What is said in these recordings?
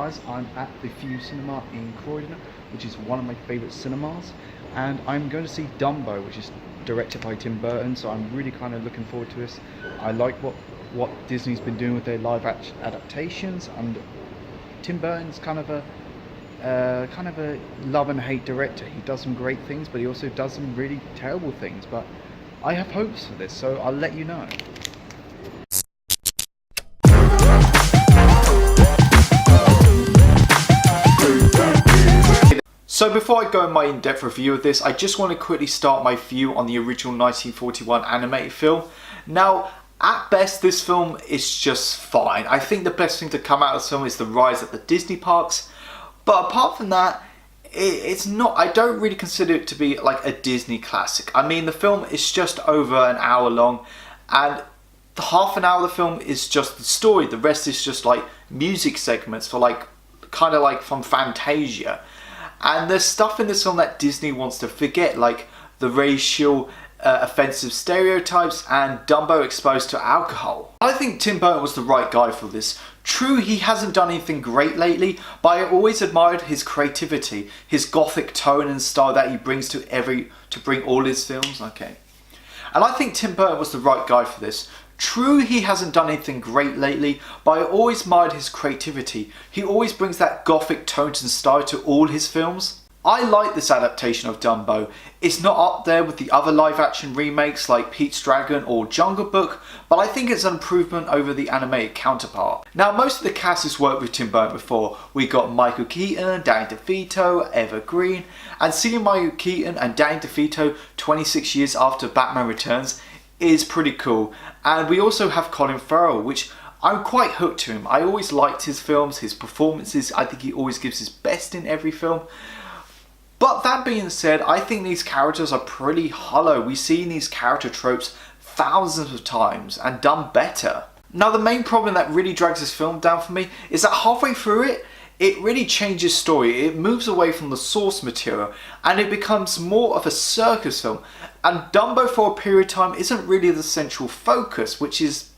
guys, I'm at the View Cinema in Croydon, which is one of my favourite cinemas, and I'm going to see Dumbo, which is directed by Tim Burton, so I'm really kind of looking forward to this. I like what Disney's been doing with their live adaptations, and Tim Burton's kind of a love and hate director. He does some great things, but he also does some really terrible things, but I have hopes for this, so I'll let you know. So before I go in my in-depth review of this, I just want to quickly start my view on the original 1941 animated film. Now, at best, this film is just fine. I think the best thing to come out of this film is the rise at the Disney parks. But apart from that, it's not, I don't really consider it to be like a Disney classic. I mean, the film is just over an hour long, and the half an hour of the film is just the story. The rest is just like music segments for like, kind of like from Fantasia. And there's stuff in this film that Disney wants to forget, like the racial offensive stereotypes and Dumbo exposed to alcohol. I think Tim Burton was the right guy for this. True, he hasn't done anything great lately, but I always admired his creativity, his gothic tone and style that he brings to bring all his films. Okay. And I think Tim Burton was the right guy for this. True, he hasn't done anything great lately, but I always admired his creativity. He always brings that gothic tone and style to all his films. I like this adaptation of Dumbo. It's not up there with the other live action remakes like Pete's Dragon or Jungle Book, but I think it's an improvement over the animated counterpart. Now, most of the cast has worked with Tim Burton before. We got Michael Keaton, Danny DeVito, Eva Green, and seeing Michael Keaton and Danny DeVito 26 years after Batman Returns is pretty cool. And we also have Colin Farrell, which I'm quite hooked to him. I always liked his films, his performances. I think he always gives his best in every film. But that being said, I think these characters are pretty hollow. We've seen these character tropes thousands of times and done better. Now, the main problem that really drags this film down for me is that halfway through it, it really changes story. It moves away from the source material and it becomes more of a circus film. And Dumbo for a period of time isn't really the central focus, which is,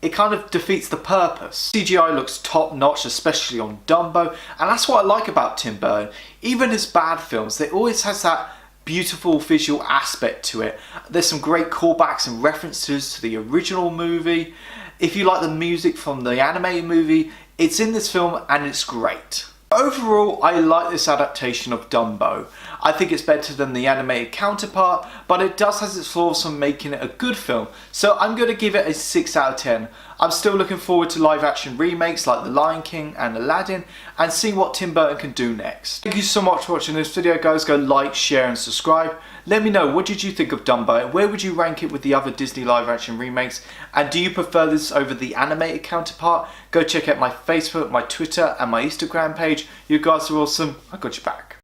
it kind of defeats the purpose. CGI looks top notch, especially on Dumbo, and that's what I like about Tim Burton. Even his bad films, they always has that beautiful visual aspect to it. There's some great callbacks and references to the original movie. If you like the music from the animated movie, it's in this film and it's great. Overall, I like this adaptation of Dumbo. I think it's better than the animated counterpart, but it does have its flaws from making it a good film, so I'm going to give it a 6 out of 10. I'm still looking forward to live action remakes like The Lion King and Aladdin, and seeing what Tim Burton can do next. Thank you so much for watching this video, guys. Go like, share and subscribe. Let me know, what did you think of Dumbo, and where would you rank it with the other Disney live action remakes, and do you prefer this over the animated counterpart? Go check out my Facebook, my Twitter and my Instagram page. You guys are awesome. I got your back.